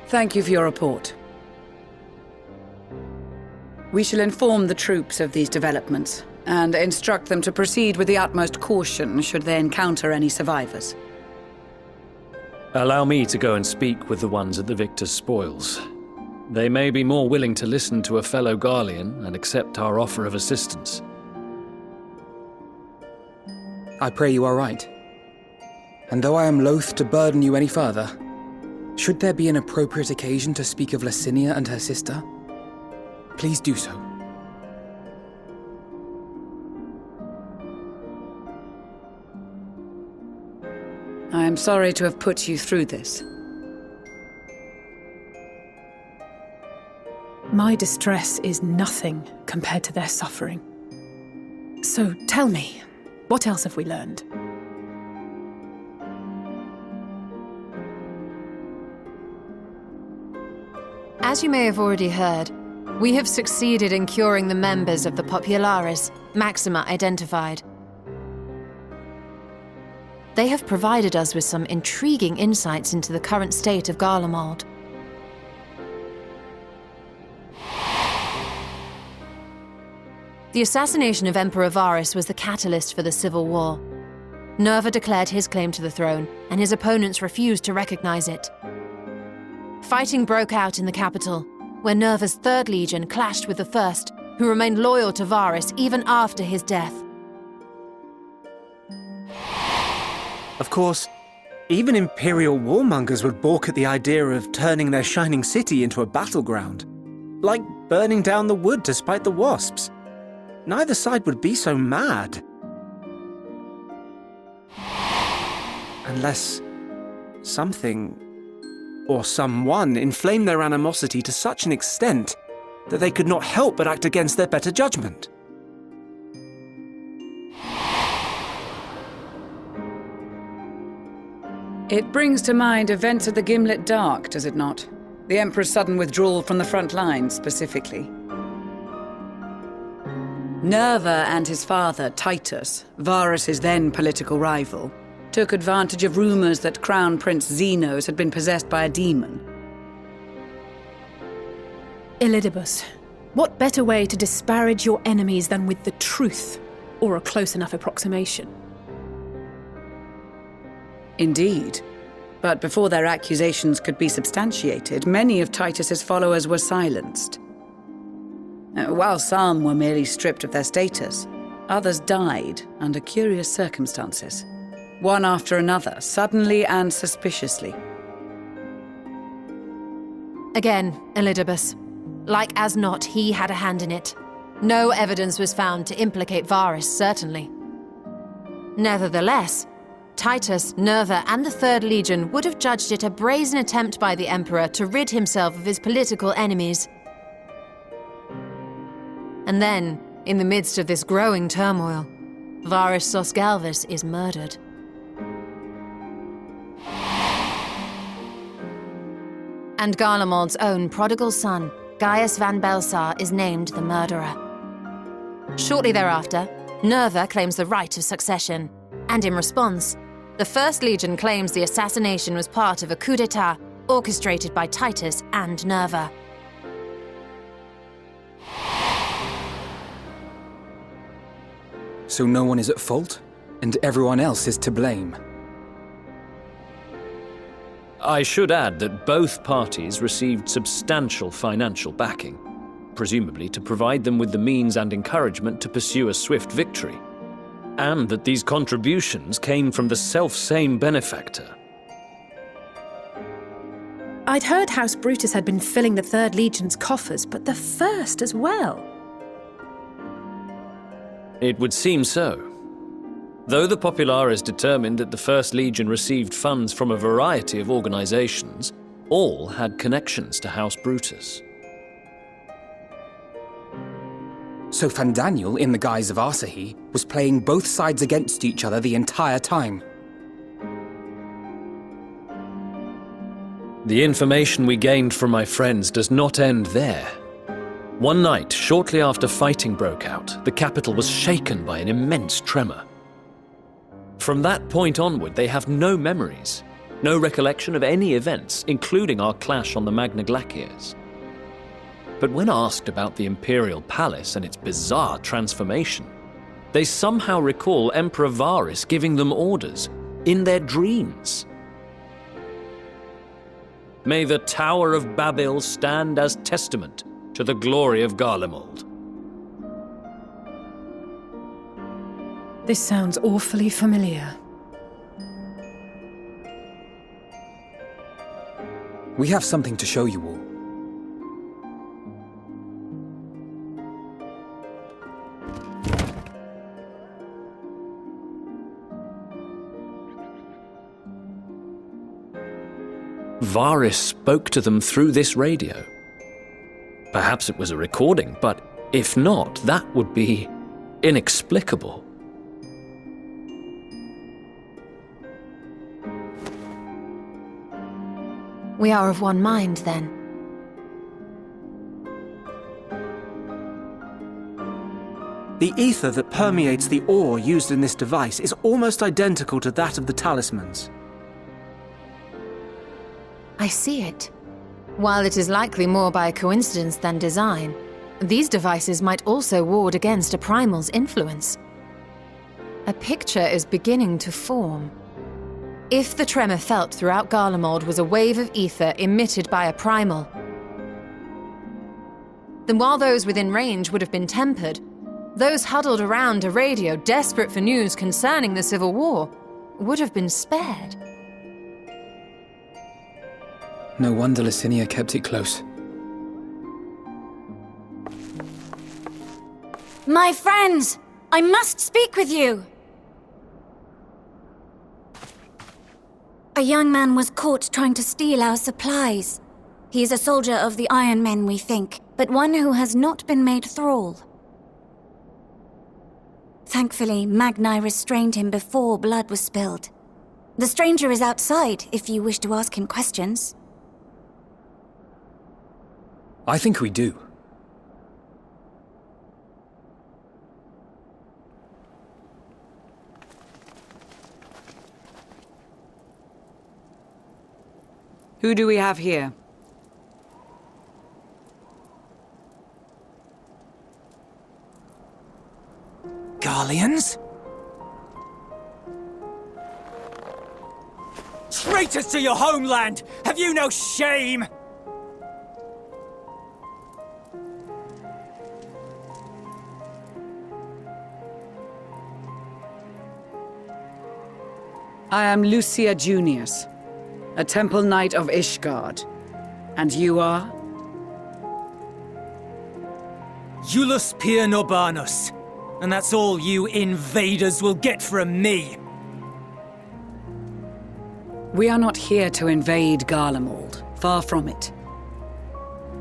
Thank you for your report. We shall inform the troops of these developments and instruct them to proceed with the utmost caution should they encounter any survivors. Allow me to go and speak with the ones at the victor's spoils. They may be more willing to listen to a fellow Garlean and accept our offer of assistance. I pray you are right. And though I am loath to burden you any further, should there be an appropriate occasion to speak of Licinia and her sister, please do so. I am sorry to have put you through this. My distress is nothing compared to their suffering. So tell me, what else have we learned? As you may have already heard, we have succeeded in curing the members of the Popularis, Maxima identified. They have provided us with some intriguing insights into the current state of Garlemald. The assassination of Emperor Varus was the catalyst for the civil war. Nerva declared his claim to the throne, and his opponents refused to recognize it. Fighting broke out in the capital, where Nerva's Third Legion clashed with the First, who remained loyal to Varus even after his death. Of course, even Imperial warmongers would balk at the idea of turning their shining city into a battleground. Like burning down the wood to spite the wasps. Neither side would be so mad. Unless something or someone inflamed their animosity to such an extent that they could not help but act against their better judgment. It brings to mind events at the Gimlet Dark, does it not? The Emperor's sudden withdrawal from the front lines, specifically. Nerva and his father, Titus, Varus's then political rival, took advantage of rumors that Crown Prince Zenos had been possessed by a demon. Elidibus, what better way to disparage your enemies than with the truth, or a close enough approximation? Indeed. But before their accusations could be substantiated, many of Titus's followers were silenced. While some were merely stripped of their status, others died under curious circumstances. One after another, suddenly and suspiciously. Again, Elidibus. Like as not, he had a hand in it. No evidence was found to implicate Varus, certainly. Nevertheless, Titus, Nerva, and the Third Legion would have judged it a brazen attempt by the Emperor to rid himself of his political enemies. And then, in the midst of this growing turmoil, Varus Sosgalvus is murdered. And Garlemald's own prodigal son, Gaius van Belsar, is named the murderer. Shortly thereafter, Nerva claims the right of succession, and in response, the First Legion claims the assassination was part of a coup d'etat orchestrated by Titus and Nerva. So no one is at fault, and everyone else is to blame. I should add that both parties received substantial financial backing, presumably to provide them with the means and encouragement to pursue a swift victory, and that these contributions came from the self-same benefactor. I'd heard House Brutus had been filling the Third Legion's coffers, but the First as well. It would seem so. Though the Populares determined that the First Legion received funds from a variety of organizations, all had connections to House Brutus. So Fandaniel, in the guise of Asahi, was playing both sides against each other the entire time. The information we gained from my friends does not end there. One night, shortly after fighting broke out, the capital was shaken by an immense tremor. From that point onward, they have no memories, no recollection of any events, including our clash on the Magna Glaciers. But when asked about the Imperial Palace and its bizarre transformation, they somehow recall Emperor Varus giving them orders in their dreams. May the Tower of Babel stand as testament to the glory of Garlemald. This sounds awfully familiar. We have something to show you all. Varus spoke to them through this radio. Perhaps it was a recording, but if not, that would be inexplicable. We are of one mind, then. The ether that permeates the ore used in this device is almost identical to that of the talismans. I see it. While it is likely more by coincidence than design, these devices might also ward against a primal's influence. A picture is beginning to form. If the tremor felt throughout Garlemald was a wave of ether emitted by a primal, then while those within range would have been tempered, those huddled around a radio desperate for news concerning the Civil War would have been spared. No wonder Licinia kept it close. My friends! I must speak with you! A young man was caught trying to steal our supplies. He is a soldier of the Iron Men, we think, but one who has not been made thrall. Thankfully, Magni restrained him before blood was spilled. The stranger is outside, if you wish to ask him questions. I think we do. Who do we have here? Garleans? Traitors to your homeland! Have you no shame? I am Lucia Junius, a Temple Knight of Ishgard. And you are? Iulus Pier Norbanus. And that's all you invaders will get from me. We are not here to invade Garlemald. Far from it.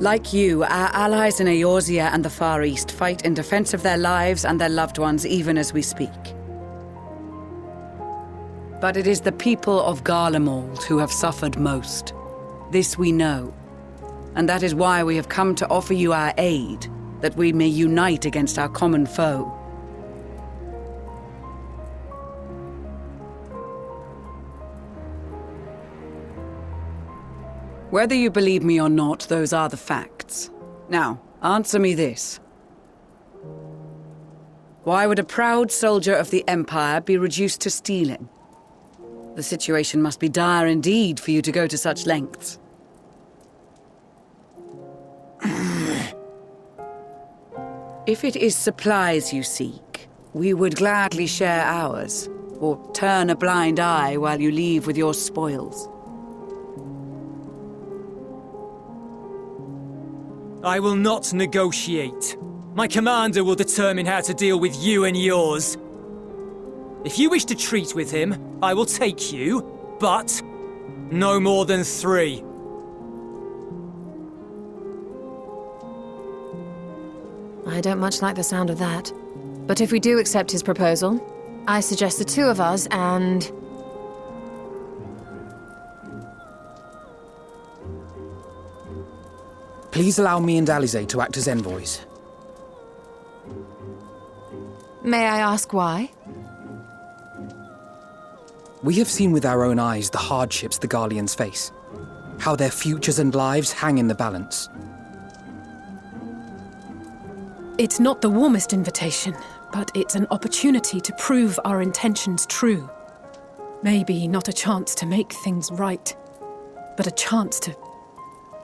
Like you, our allies in Eorzea and the Far East fight in defense of their lives and their loved ones even as we speak. But it is the people of Garlemald who have suffered most. This we know. And that is why we have come to offer you our aid, that we may unite against our common foe. Whether you believe me or not, those are the facts. Now, answer me this. Why would a proud soldier of the Empire be reduced to stealing? The situation must be dire indeed for you to go to such lengths. If it is supplies you seek, we would gladly share ours, or turn a blind eye while you leave with your spoils. I will not negotiate. My commander will determine how to deal with you and yours. If you wish to treat with him, I will take you, but no more than 3. I don't much like the sound of that. But if we do accept his proposal, I suggest the 2 of us and... Please allow me and Alize to act as envoys. May I ask why? We have seen with our own eyes the hardships the Garleans face, how their futures and lives hang in the balance. It's not the warmest invitation, but it's an opportunity to prove our intentions true. Maybe not a chance to make things right, but a chance to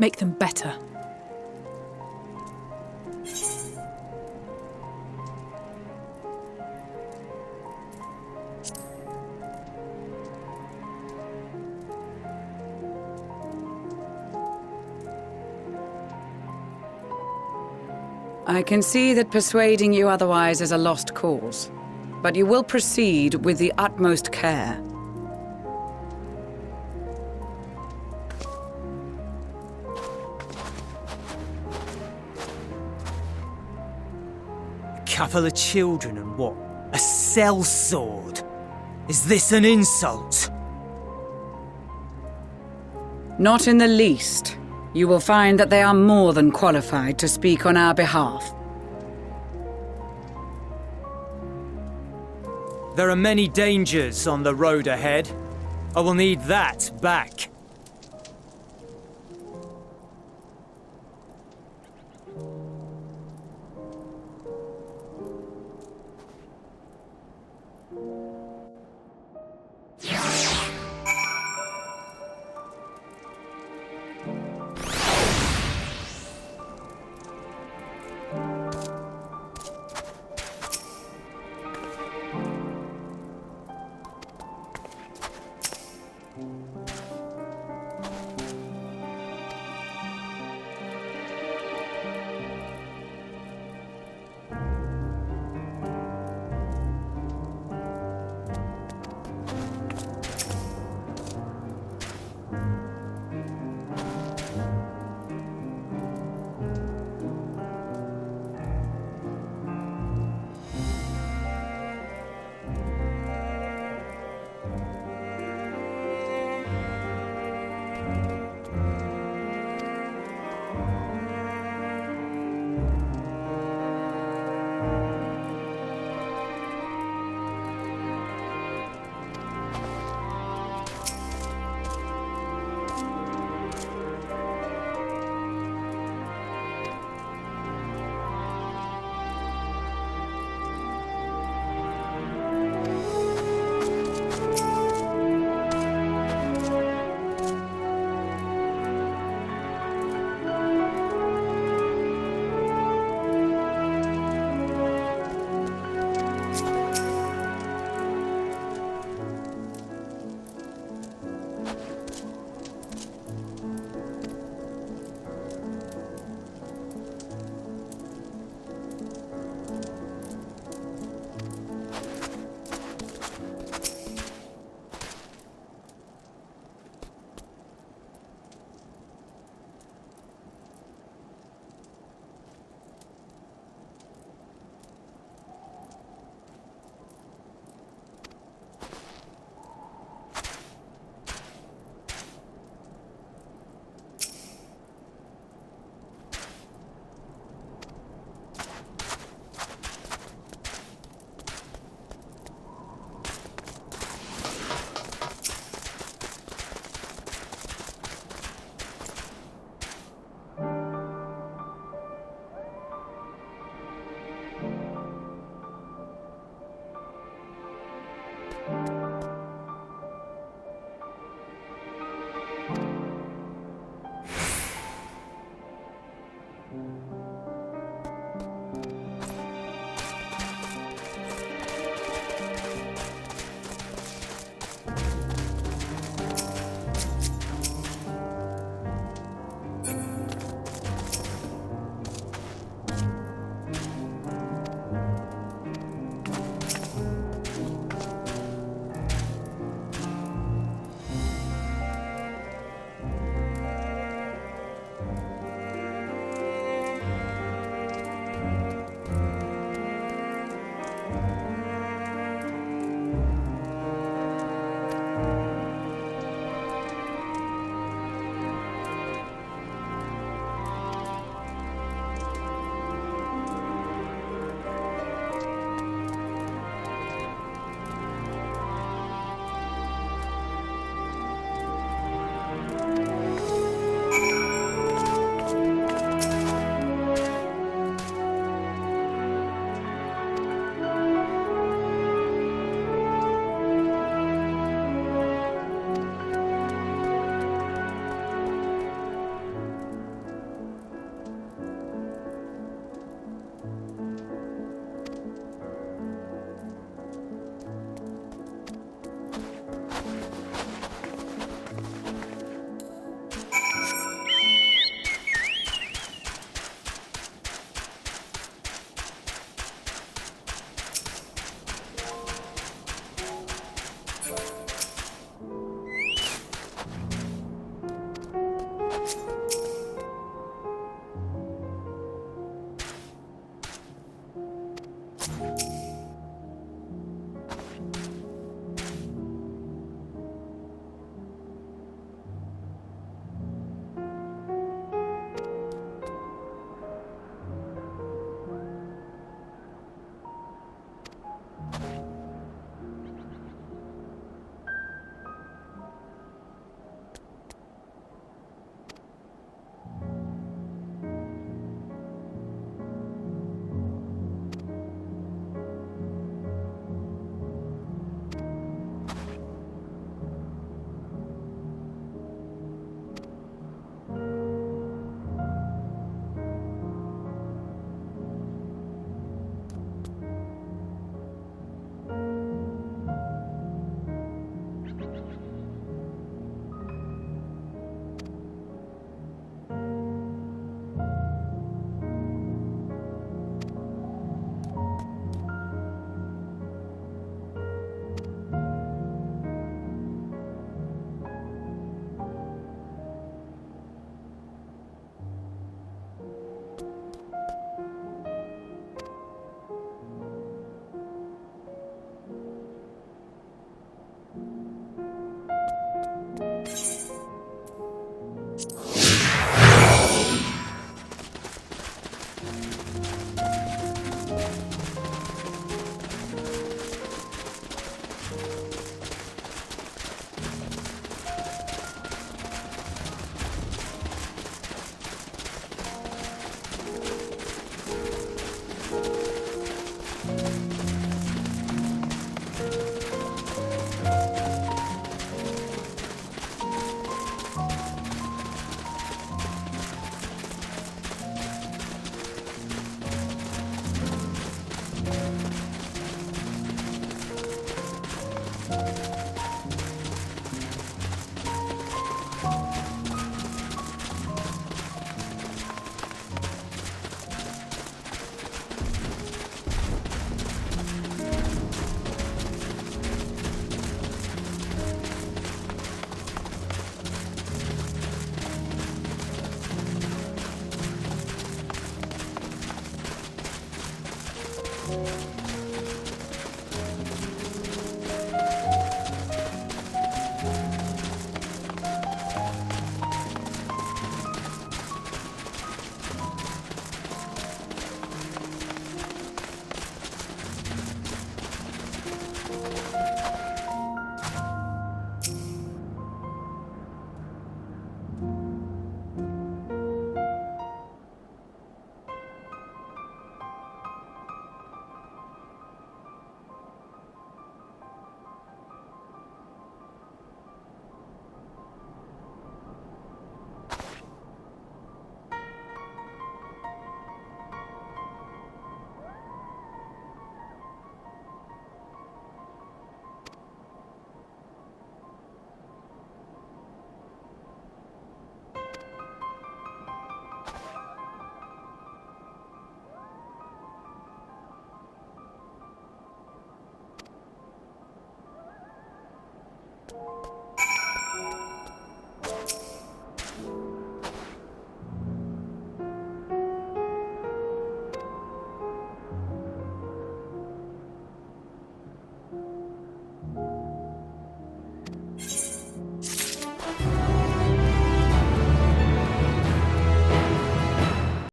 make them better. I can see that persuading you otherwise is a lost cause, but you will proceed with the utmost care. A couple of children and what? A sellsword? Is this an insult? Not in the least. You will find that they are more than qualified to speak on our behalf. There are many dangers on the road ahead. I will need that back.